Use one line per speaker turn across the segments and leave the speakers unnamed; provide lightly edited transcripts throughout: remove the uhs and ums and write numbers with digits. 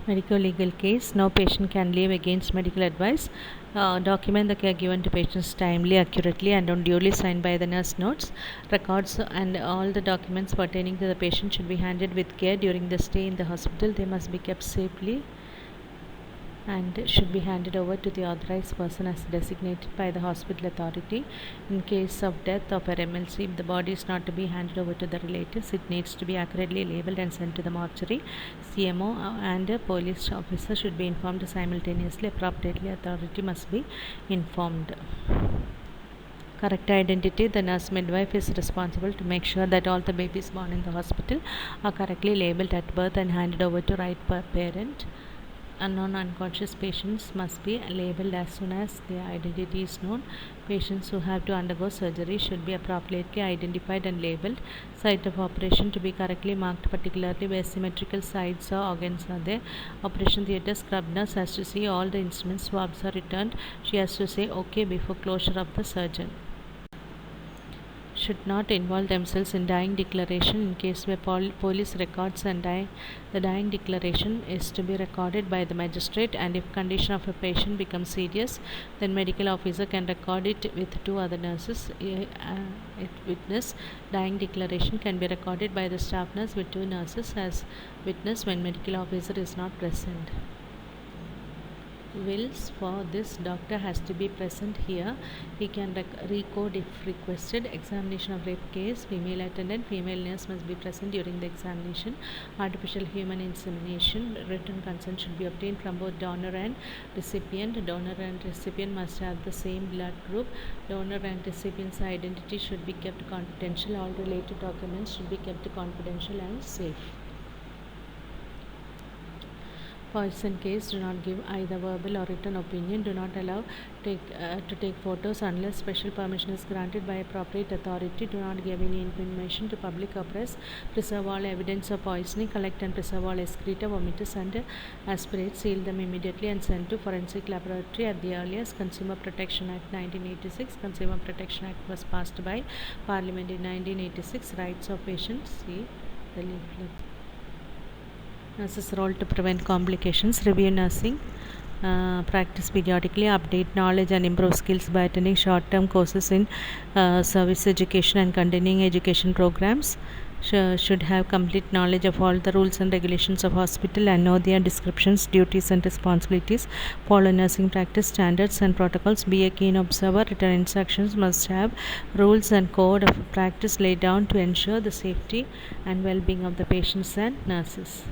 Medico-legal case. No patient can leave against medical advice. Document the care given to patients timely, accurately, and duly signed by the nurse notes. Records and all the documents pertaining to the patient should be handled with care during the stay in the hospital. They must be kept safely and should be handed over to the authorized person as designated by the hospital authority. In case of death of a MLC, if the body is not to be handed over to the relatives, it needs to be accurately labeled and sent to the mortuary. CMO and a police officer should be informed simultaneously. Appropriately, authority must be informed. Correct identity. The nurse midwife is responsible to make sure that all the babies born in the hospital are correctly labeled at birth and handed over to right parent. Unknown unconscious patients must be labeled as soon as their identity is known. Patients who have to undergo surgery should be appropriately identified and labeled. Site of operation to be correctly marked, particularly where symmetrical sites or organs are there. Operation theatre scrub nurse has to see all the instruments. Swabs are returned. She has to say okay before closure of the surgeon. Should not involve themselves in dying declaration in case where police records and the dying declaration is to be recorded by the magistrate, and if condition of a patient becomes serious, then medical officer can record it with two other nurses. Witness dying declaration can be recorded by the staff nurse with two nurses as witness when medical officer is not present. Wills for this doctor has to be present here. He can recode if requested. Examination of rape case. Female attendant, female nurse must be present during the examination. Artificial human insemination. Written consent should be obtained from both donor and recipient. Donor and recipient must have the same blood group. Donor and recipient's identity should be kept confidential. All related documents should be kept confidential and safe. Poison case. Do not give either verbal or written opinion. Do not allow to take photos unless special permission is granted by appropriate authority. Do not give any information to public or press. Preserve all evidence of poisoning. Collect and preserve all excreta, vomitus and aspirate. Seal them immediately and send to forensic laboratory at the earliest. Consumer Protection Act 1986. Consumer Protection Act was passed by Parliament in 1986. Rights of patients. See the leaflet. Nurses' role to prevent complications. Review nursing practice periodically. Update knowledge and improve skills by attending short-term courses in service education and continuing education programs. Should have complete knowledge of all the rules and regulations of hospital and know their descriptions, duties and responsibilities. Follow nursing practice standards and protocols. Be a keen observer. Written instructions must have rules and code of practice laid down to ensure the safety and well-being of the patients and nurses.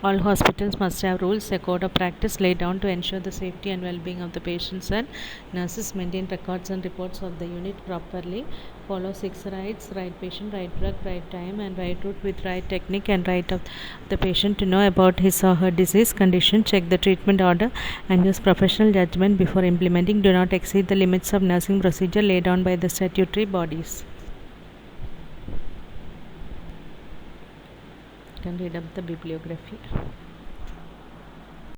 All hospitals must have rules, a code of practice laid down to ensure the safety and well-being of the patients and nurses. Maintain records and reports of the unit properly. Follow 6 rights: right patient, right drug, right time and right route with right technique, and right of the patient to know about his or her disease condition. Check the treatment order and use professional judgment before implementing. Do not exceed the limits of nursing procedure laid down by the statutory bodies. You can read up the bibliography.